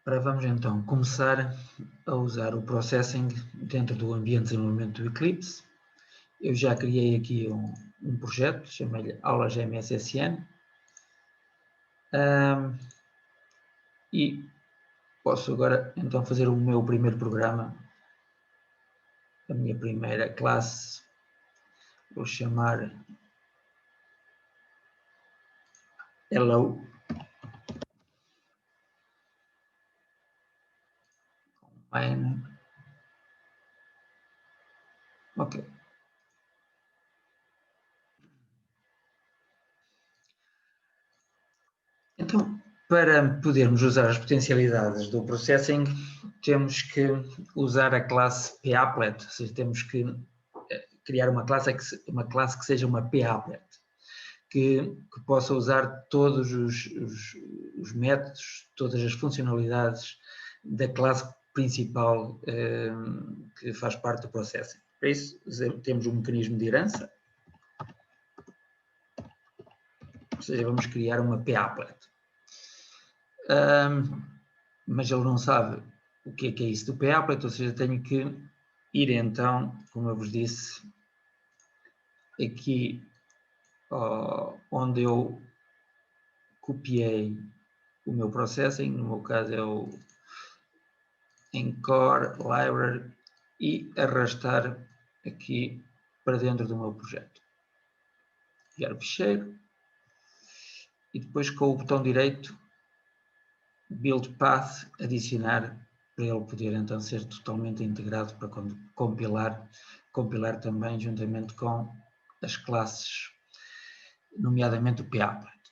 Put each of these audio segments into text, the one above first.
Ora, vamos então começar a usar o Processing dentro do ambiente de desenvolvimento do Eclipse. Eu já criei aqui um projeto, chamei-lhe Aulas MSSN. E posso agora então fazer o meu primeiro programa, a minha primeira classe. Vou chamar Hello. Main. Ok. Então, para podermos usar as potencialidades do Processing, temos que usar a classe PApplet, ou seja, temos que criar uma classe que seja uma PApplet, que possa usar todos os métodos, todas as funcionalidades da classe principal que faz parte do Processing. Para isso, temos um mecanismo de herança, ou seja, vamos criar uma PApplet. Mas ele não sabe o que é isso do PApplet, ou seja, tenho que ir então, como eu vos disse, aqui onde eu copiei o meu processing, no meu caso é o em Core Library, e arrastar aqui para dentro do meu projeto. Criar o ficheiro e depois com o botão direito Build Path, adicionar para ele poder então ser totalmente integrado para compilar também juntamente com as classes, nomeadamente o PApplet.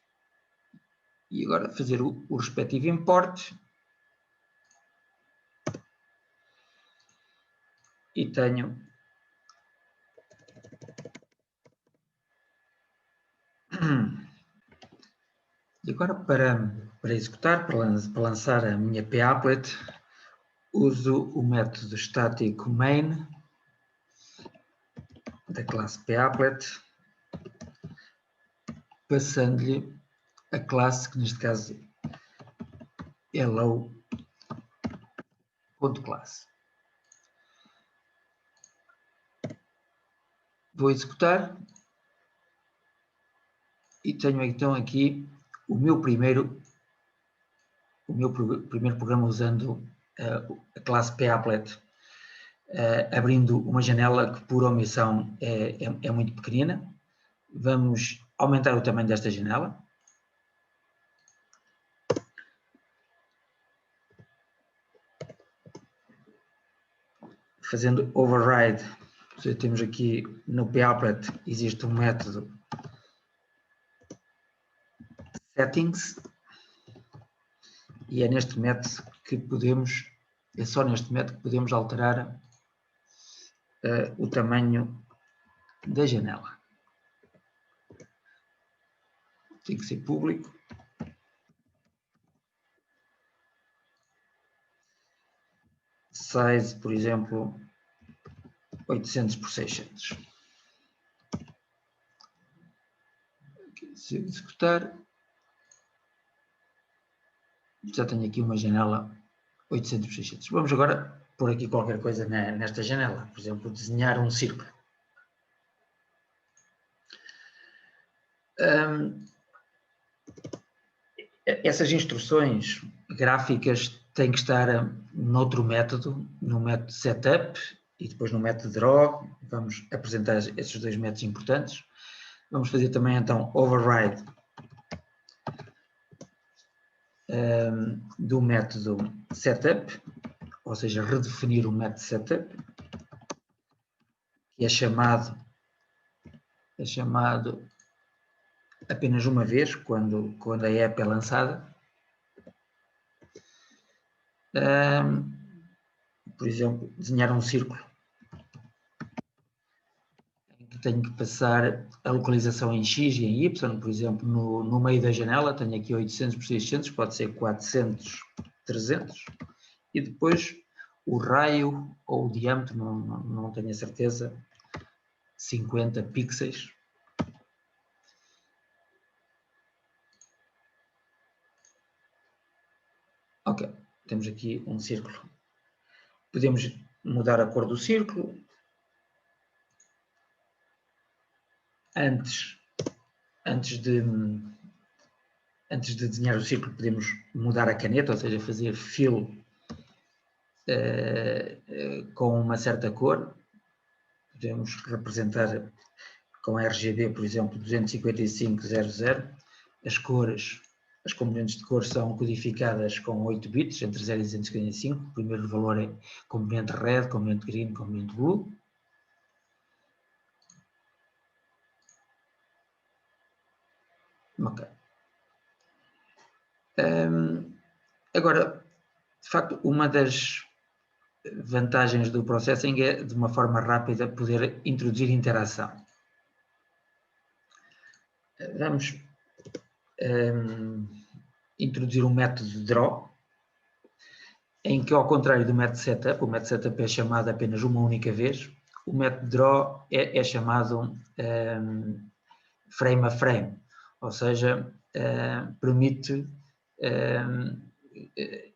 E agora fazer o respectivo import. E tenho e agora para executar, para lançar a minha PApplet, uso o método estático main da classe PApplet, passando-lhe a classe, que neste caso é hello.class. Vou executar e tenho então aqui o meu primeiro programa usando a classe PApplet, abrindo uma janela que por omissão é muito pequenina. Vamos aumentar o tamanho desta janela. Fazendo override, temos aqui no PApplet, existe um método settings, e é neste método que podemos alterar o tamanho da janela. Tem que ser público. Size, por exemplo, 800 por 600. Se eu executar, já tenho aqui uma janela 800 por 600. Vamos agora pôr aqui qualquer coisa nesta janela. Por exemplo, desenhar um círculo. Essas instruções gráficas têm que estar noutro método, no método setup e depois no método draw. Vamos apresentar esses dois métodos importantes. Vamos fazer também então override do método setup, ou seja, redefinir o método setup, que é chamado apenas uma vez, quando a app é lançada. Por exemplo, desenhar um círculo em que tenho que passar a localização em X e em Y, por exemplo, no meio da janela tenho aqui 800 por 600, pode ser 400, 300, e depois o raio ou o diâmetro, não tenho a certeza, 50 pixels. Ok, temos aqui um círculo. Podemos mudar a cor do círculo. Antes de desenhar o círculo, podemos mudar a caneta, ou seja, fazer fill com uma certa cor. Podemos representar com RGB, por exemplo, 25500. As cores, as componentes de cor são codificadas com 8 bits, entre 0 e 255. O primeiro valor é componente red, componente green, componente blue. Ok. Agora, de facto, uma das vantagens do processing é, de uma forma rápida, poder introduzir interação. Vamos introduzir um método draw, em que, ao contrário do método setup, o método setup é chamado apenas uma única vez, o método draw é chamado frame a frame, ou seja, permite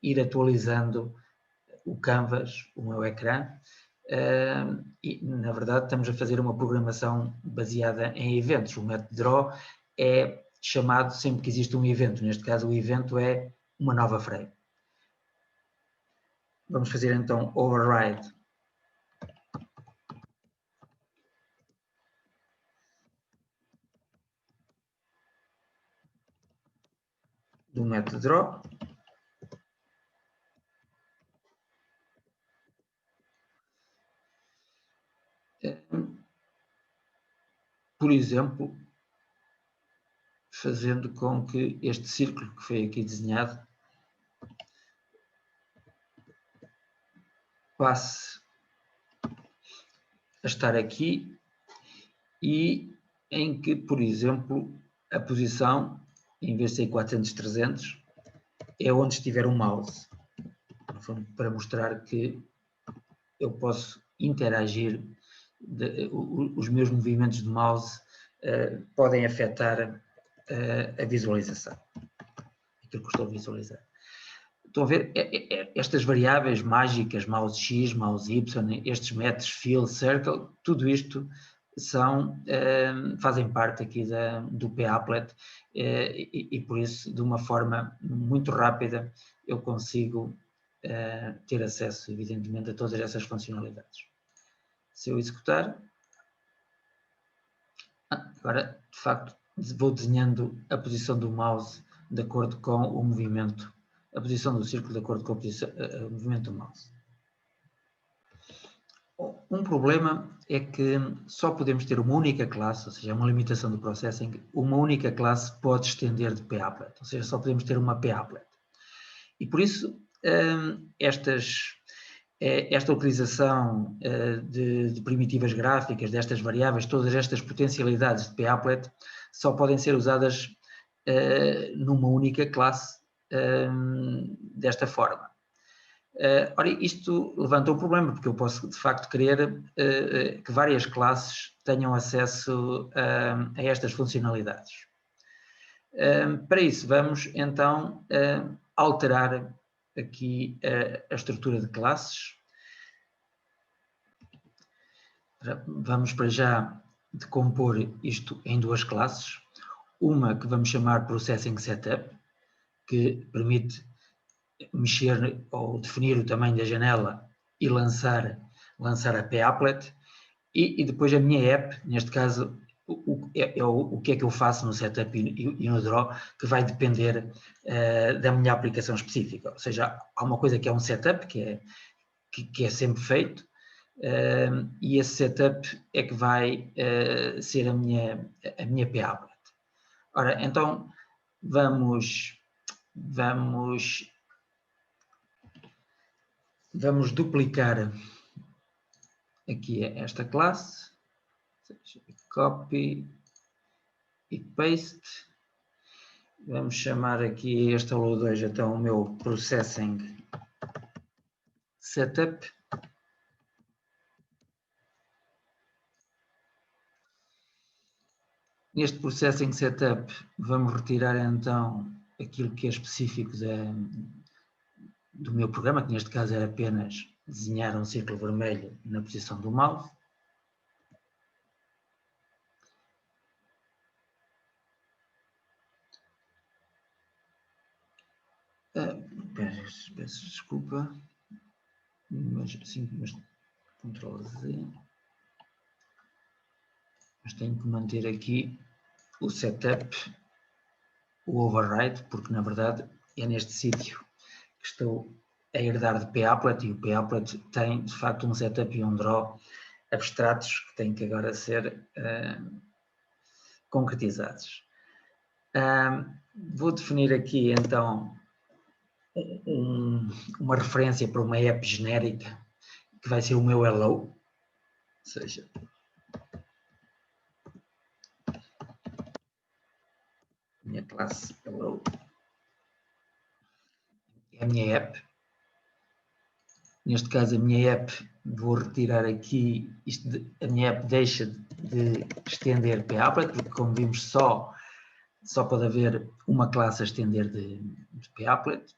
ir atualizando o canvas, o meu ecrã, e na verdade estamos a fazer uma programação baseada em eventos. O método draw é chamado sempre que existe um evento, neste caso o evento é uma nova frame. Vamos fazer então override do método draw. Por exemplo, fazendo com que este círculo que foi aqui desenhado passe a estar aqui e em que, por exemplo, a posição, em vez de ser 400, 300, é onde estiver o mouse, para mostrar que eu posso interagir, os meus movimentos de mouse podem afetar a visualização, aquilo que estou a visualizar. Estão a ver estas variáveis mágicas, mouse X, mouse Y, estes métodos fill, circle, tudo isto fazem parte aqui do papplet e por isso, de uma forma muito rápida, eu consigo ter acesso, evidentemente, a todas essas funcionalidades. Se eu executar, agora, de facto, vou desenhando a posição do mouse de acordo com o movimento, a posição do círculo de acordo com o movimento do mouse. Um problema é que só podemos ter uma única classe, ou seja, uma limitação do processing, uma única classe pode estender de papplet, ou seja, só podemos ter uma papplet. E por isso, esta utilização de primitivas gráficas, destas variáveis, todas estas potencialidades de papplet, só podem ser usadas numa única classe desta forma. Ora, isto levanta um problema, porque eu posso, de facto, querer que várias classes tenham acesso a estas funcionalidades. Para isso, vamos, então, alterar aqui a estrutura de classes. Vamos, para já, decompor isto em duas classes. Uma que vamos chamar Processing Setup, que permite mexer ou definir o tamanho da janela e lançar a papplet, e depois a minha app, neste caso, o que é que eu faço no setup e no draw, que vai depender da minha aplicação específica. Ou seja, há uma coisa que é um setup, que é sempre feito, e esse setup é que vai ser a minha papplet. Ora, então, vamos duplicar aqui esta classe, copy e paste. Vamos chamar aqui este Allo2, então, o meu Processing Setup. Neste Processing Setup, vamos retirar então aquilo que é específico do meu programa, que neste caso era apenas desenhar um círculo vermelho na posição do mouse. Peço desculpa, mas sim, mas Ctrl Z. Mas tenho que manter aqui o setup, o override, porque na verdade é neste sítio que estou a herdar de Papplet, e o Papplet tem de facto um setup e um draw abstratos que têm que agora ser concretizados. Vou definir aqui então uma referência para uma app genérica que vai ser o meu hello, ou seja, minha classe hello é a minha app. Neste caso, a minha app, vou retirar aqui, a minha app deixa de estender Papplet, porque como vimos só pode haver uma classe a estender de Papplet.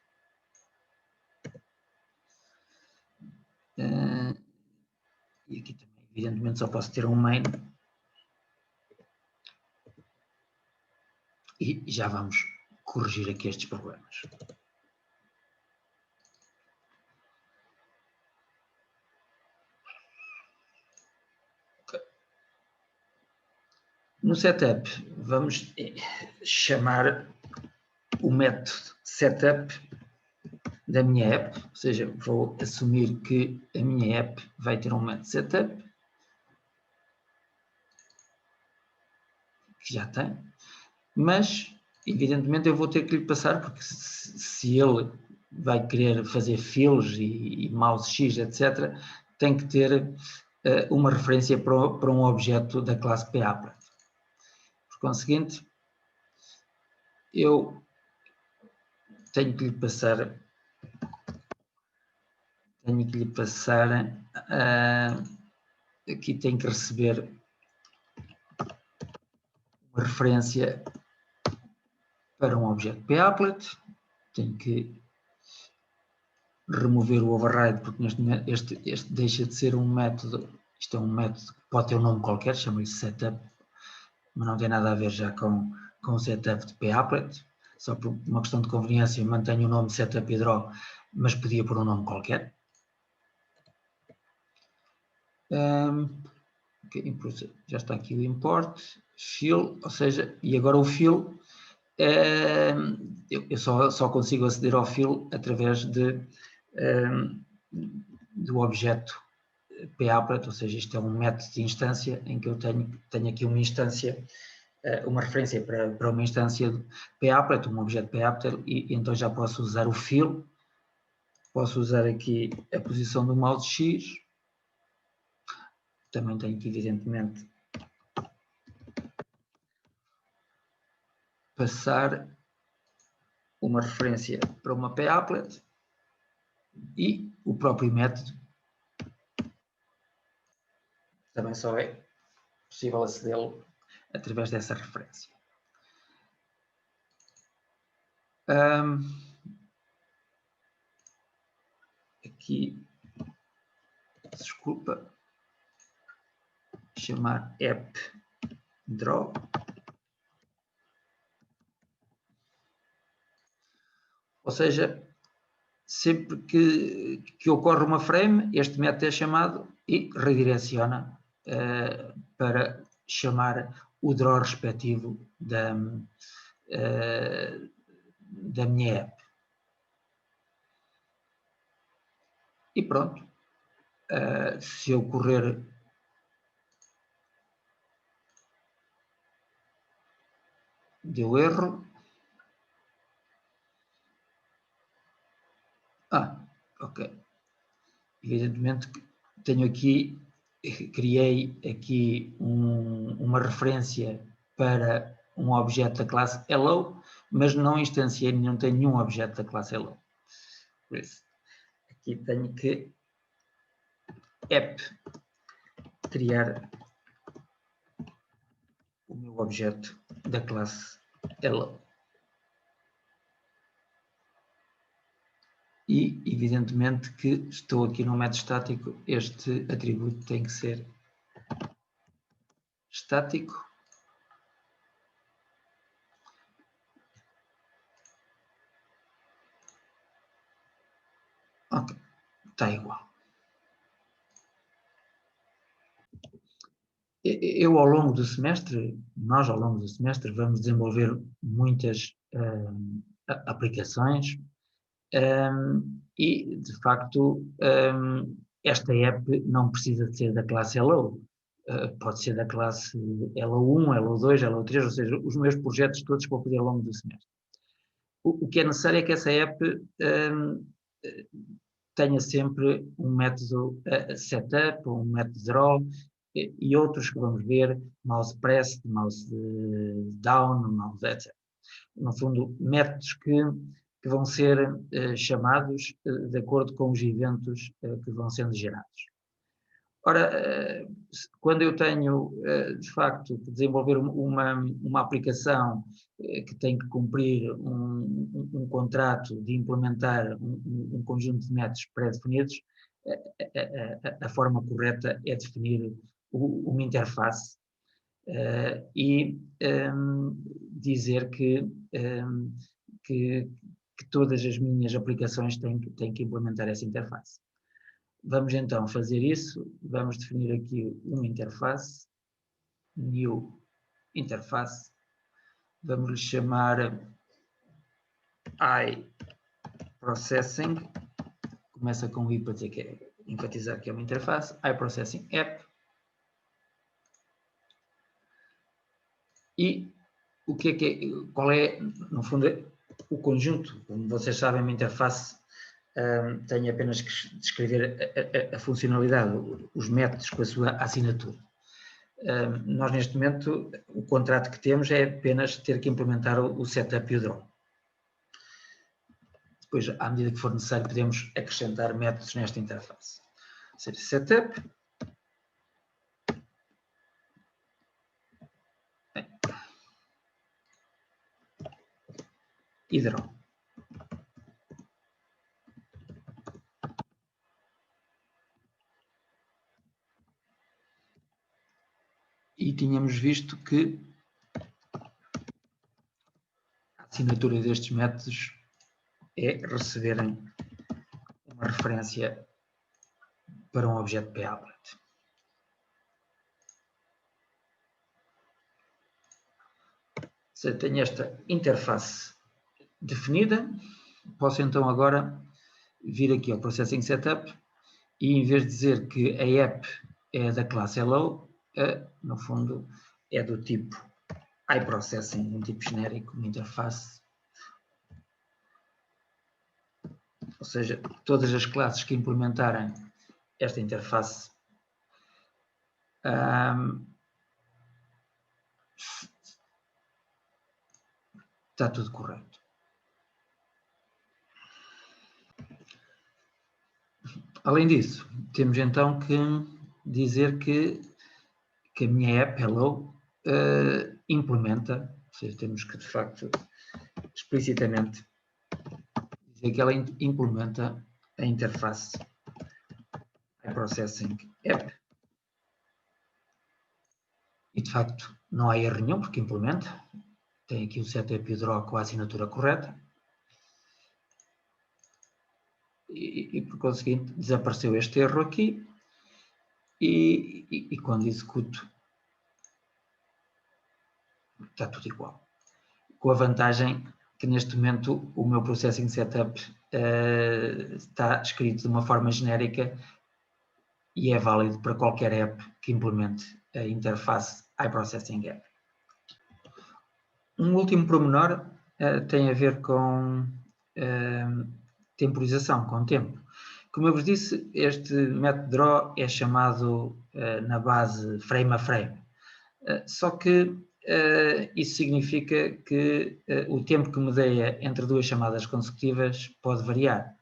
E aqui também, evidentemente, só posso ter um main. E já vamos corrigir aqui estes problemas. No setup, vamos chamar o método setup da minha app, ou seja, vou assumir que a minha app vai ter um método setup, que já tem, mas evidentemente eu vou ter que lhe passar, porque se ele vai querer fazer fills e mouse X, etc., tem que ter uma referência para um objeto da classe Papplet. Por conseguinte, eu tenho que lhe passar aqui tem que receber uma referência para um objeto Papplet, tenho que remover o override, porque neste momento este deixa de ser um método, isto é um método que pode ter um nome qualquer, chama-lhe setup, mas não tem nada a ver já com o setup de Papplet, só por uma questão de conveniência mantenho o nome setup e draw, mas podia pôr um nome qualquer. Okay, já está aqui o import, fill, ou seja, e agora o fill, eu só consigo aceder ao fill através do objeto Papplet, ou seja, isto é um método de instância em que eu tenho aqui uma instância, uma referência para uma instância de Papplet, um objeto Papplet, e então já posso usar o fill, posso usar aqui a posição do mouse X, também tenho que evidentemente passar uma referência para uma Papplet e o próprio método também só é possível acedê-lo através dessa referência. Aqui, desculpa, chamar app draw. Ou seja, sempre que ocorre uma frame, este método é chamado e redireciona para chamar o draw respectivo da minha app. E pronto, se eu correr deu erro. Ok. Evidentemente tenho aqui, criei aqui uma referência para um objeto da classe hello, mas não instanciei, não tenho nenhum objeto da classe hello. Por isso, aqui tenho que app criar o meu objeto da classe hello. e, evidentemente, que estou aqui no método estático, este atributo tem que ser estático. Ok, está igual. Eu, ao longo do semestre, nós, ao longo do semestre, vamos desenvolver muitas aplicações e, de facto, esta app não precisa de ser da classe Hello. Pode ser da classe Hello1, Hello2, Hello3, ou seja, os meus projetos todos que vou fazer ao longo do semestre. O que é necessário é que essa app tenha sempre um método setup, um método draw e outros que vamos ver, mouse press, mouse down, mouse etc. No fundo, métodos que vão ser chamados de acordo com os eventos que vão sendo gerados. Ora, quando eu tenho, de facto, que desenvolver uma aplicação que tem que cumprir um contrato de implementar um conjunto de métodos pré-definidos, a forma correta é definir uma interface e dizer que todas as minhas aplicações têm que implementar essa interface. Vamos então fazer isso, vamos definir aqui uma interface, new interface, vamos lhe chamar iProcessing, começa com I para dizer que é, enfatizar que é uma interface, iProcessing App, e o que é, qual é, no fundo, o conjunto. Como vocês sabem, uma interface tem apenas que descrever a funcionalidade, os métodos com a sua assinatura. Nós, neste momento, o contrato que temos é apenas ter que implementar o setup e o draw. Depois, à medida que for necessário, podemos acrescentar métodos nesta interface. Ou seja, setup. E draw. E tínhamos visto que a assinatura destes métodos é receberem uma referência para um objeto PApplet. Se eu tenho esta interface definida, posso então agora vir aqui ao Processing Setup e, em vez de dizer que a app é da classe Hello, no fundo é do tipo iProcessing, um tipo genérico, uma interface. Ou seja, todas as classes que implementarem esta interface está tudo correto. Além disso, temos então que dizer que a minha app Hello implementa, ou seja, temos que de facto explicitamente dizer que ela implementa a interface iProcessing App e de facto não há erro nenhum porque implementa, tem aqui o setup e o draw com a assinatura correta e por conseguinte desapareceu este erro aqui e quando executo está tudo igual. Com a vantagem que neste momento o meu Processing Setup está escrito de uma forma genérica e é válido para qualquer app que implemente a interface iProcessing App. Um último pormenor tem a ver com temporização, com tempo. Como eu vos disse, este método draw é chamado na base frame a frame. Só que isso significa que o tempo que medeia entre duas chamadas consecutivas pode variar.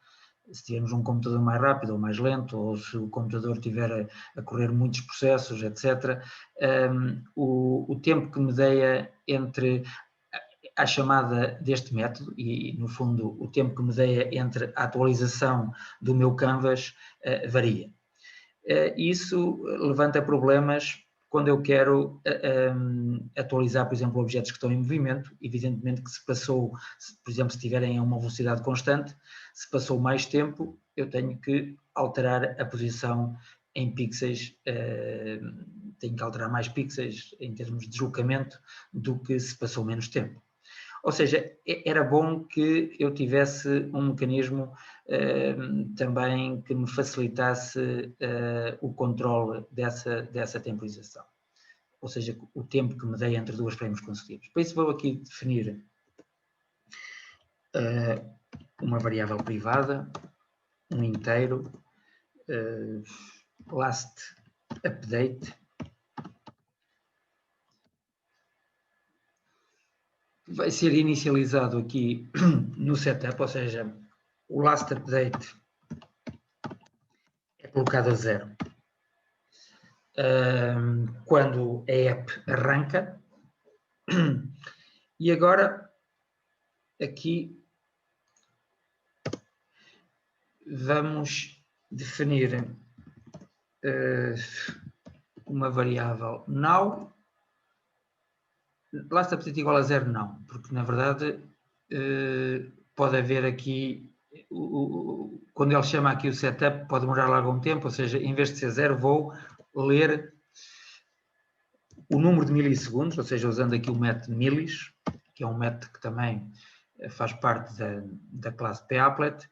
Se tivermos um computador mais rápido ou mais lento, ou se o computador tiver a correr muitos processos, etc., o tempo que medeia entre à chamada deste método e, no fundo, o tempo que me dei entre a atualização do meu canvas varia. Isso levanta problemas quando eu quero atualizar, por exemplo, objetos que estão em movimento. Evidentemente que se passou, por exemplo, se estiverem a uma velocidade constante, se passou mais tempo, eu tenho que alterar a posição em pixels, tenho que alterar mais pixels em termos de deslocamento do que se passou menos tempo. Ou seja, era bom que eu tivesse um mecanismo também que me facilitasse o controle dessa temporização. Ou seja, o tempo que me dei entre duas frames consecutivos. Por isso vou aqui definir uma variável privada, um inteiro, last update, vai ser inicializado aqui no setup, ou seja, o last update é colocado a 0 quando a app arranca. E agora aqui vamos definir uma variável now. Last update igual a 0 não, porque na verdade pode haver aqui, quando ele chama aqui o setup, pode demorar algum tempo, ou seja, em vez de ser 0, vou ler o número de milissegundos, ou seja, usando aqui o método milis, que é um método que também faz parte da classe papplet,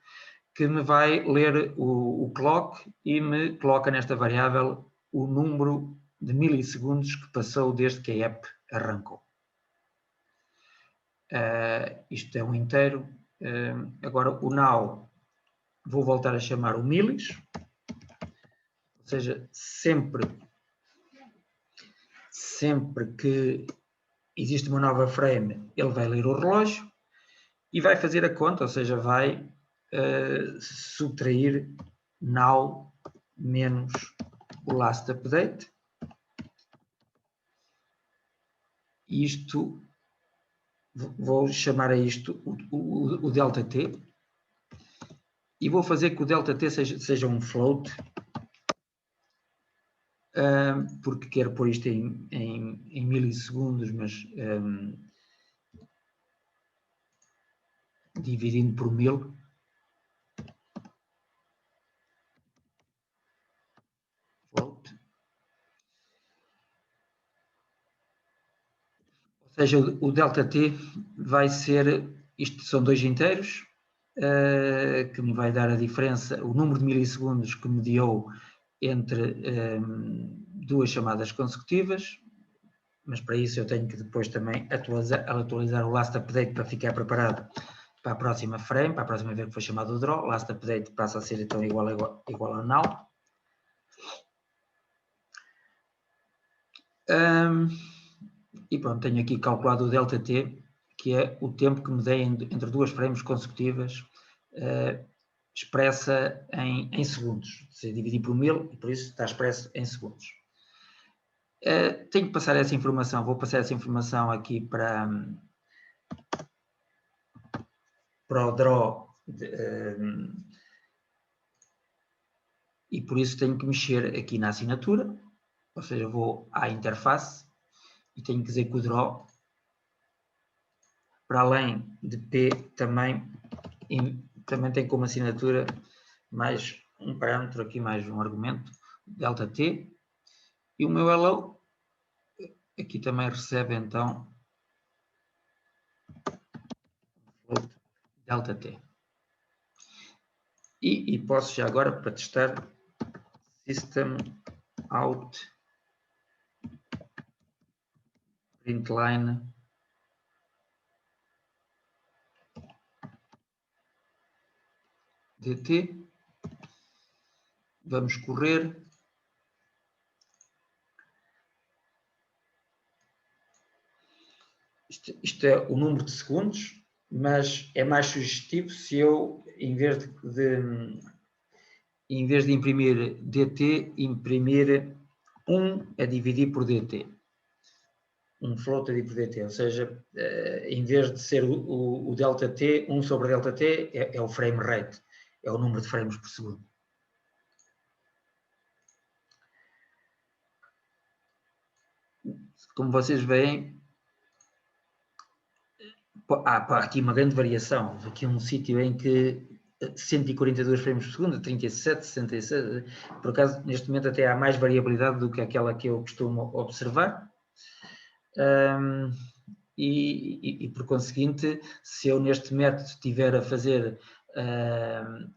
que me vai ler o clock e me coloca nesta variável o número de milissegundos que passou desde que a app arrancou. Isto é um inteiro. Agora o now vou voltar a chamar o milis, ou seja, sempre que existe uma nova frame, ele vai ler o relógio e vai fazer a conta, ou seja, vai subtrair now menos o last update. Isto, vou chamar a isto o delta t, e vou fazer que o delta t seja um float, porque quero pôr isto em milissegundos, mas dividindo por 1000. Float. Ou seja, o delta t vai ser, isto são dois inteiros, que me vai dar a diferença, o número de milissegundos que mediou entre duas chamadas consecutivas, mas para isso eu tenho que depois também atualizar o last update para ficar preparado para a próxima frame, para a próxima vez que foi chamado o draw. Last update passa a ser então igual a now. E pronto, tenho aqui calculado o delta t, que é o tempo que me dei entre duas frames consecutivas, expressa em segundos. Se dividir por 1000, e por isso está expresso em segundos. Tenho que passar essa informação, vou passar essa informação aqui para o draw, e por isso tenho que mexer aqui na assinatura, ou seja, vou à interface e tenho que dizer que o draw, para além de P, também tem como assinatura mais um parâmetro aqui, mais um argumento, delta t, e o meu hello aqui também recebe então delta t. E posso já agora, para testar, system out println dt, vamos correr. Isto é o número de segundos, mas é mais sugestivo se eu, em vez de imprimir dt, imprimir 1 a dividir por dt. um floated por dt, ou seja, em vez de ser o ΔT, 1 sobre ΔT é o frame rate, é o número de frames por segundo. Como vocês veem, há aqui uma grande variação. Aqui um sítio em que 142 frames por segundo, 37, 66, por acaso neste momento até há mais variabilidade do que aquela que eu costumo observar. E por conseguinte, se eu neste método estiver a fazer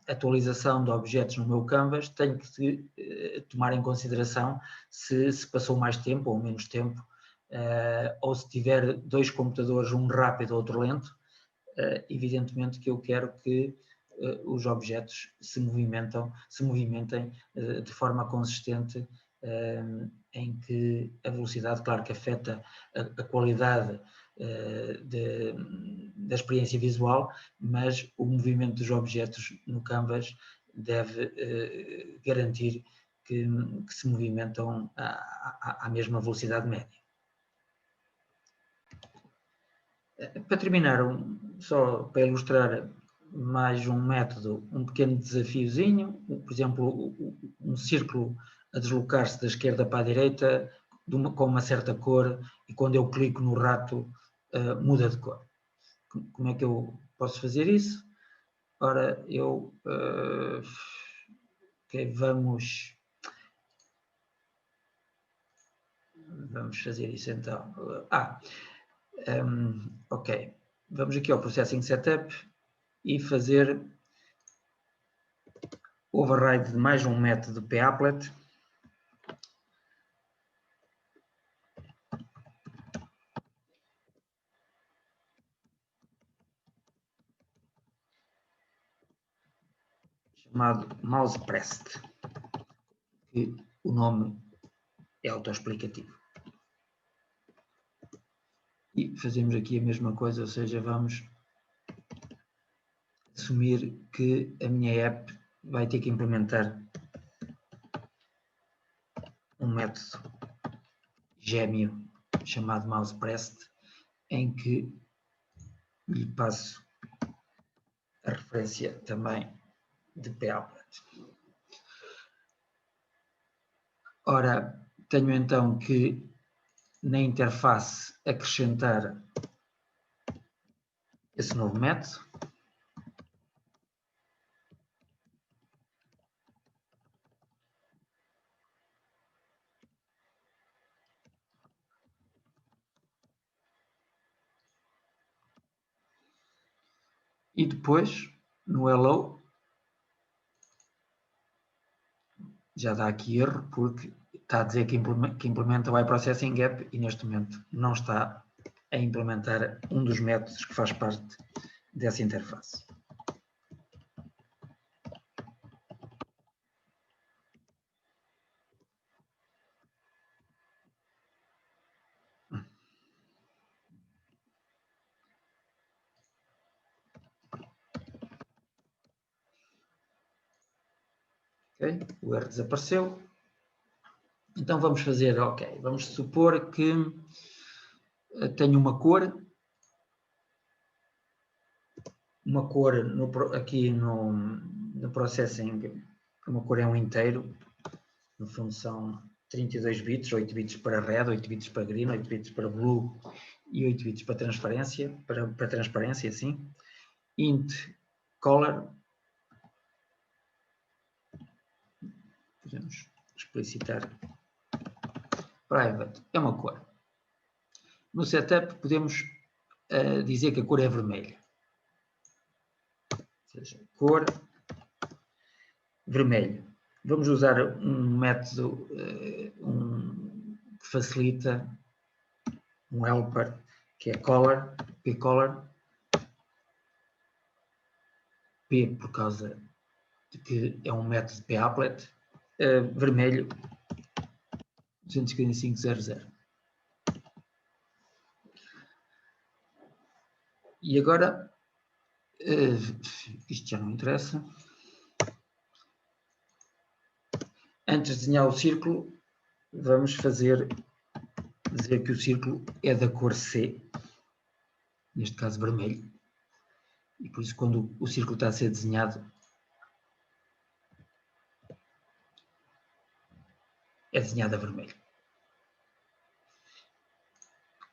atualização de objetos no meu canvas, tenho que tomar em consideração se passou mais tempo ou menos tempo, ou se tiver dois computadores, um rápido e outro lento, evidentemente que eu quero que os objetos se movimentem de forma consistente, em que a velocidade, claro que afeta a qualidade da experiência visual, mas o movimento dos objetos no canvas deve garantir que se movimentam à mesma velocidade média. Para terminar, só para ilustrar mais um método, um pequeno desafiozinho, por exemplo, um círculo a deslocar-se da esquerda para a direita com uma certa cor, e quando eu clico no rato muda de cor. Como é que eu posso fazer isso? Ora, vamos fazer isso então. Ok, vamos aqui ao Processing Setup e fazer override de mais um método papplet. Chamado mousePressed, que o nome é autoexplicativo. E fazemos aqui a mesma coisa, ou seja, vamos assumir que a minha app vai ter que implementar um método gêmeo chamado mousePressed, em que lhe passo a referência também de papplet. Ora, tenho então que na interface acrescentar esse novo método. E depois, no hello, já dá aqui erro, porque está a dizer que implementa o iProcessing App e neste momento não está a implementar um dos métodos que faz parte dessa interface. Okay? O erro desapareceu. Então vamos fazer, ok, vamos supor que tenho uma cor aqui no processing, uma cor é um inteiro, no fundo são 32 bits, 8 bits para red, 8 bits para green, 8 bits para blue e 8 bits para transparência, sim. Int color, podemos explicitar, private é uma cor. No setup podemos dizer que a cor é vermelha. Ou seja, cor vermelho. Vamos usar um método que facilita, um helper, que é color, pcolor, P por causa de que é um método papplet, vermelho 255.00. E agora, isto já não interessa. Antes de desenhar o círculo, vamos fazer dizer que o círculo é da cor C, neste caso vermelho, e por isso quando o círculo está a ser desenhado, é desenhado a vermelho.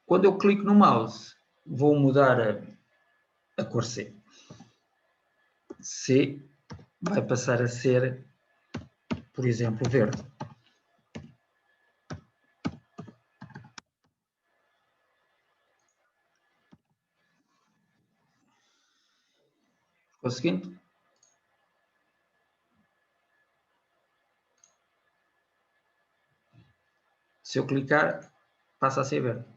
Quando eu clico no mouse, vou mudar a cor C. C vai passar a ser, por exemplo, verde. O seguinte, se eu clicar, passa a ser verde.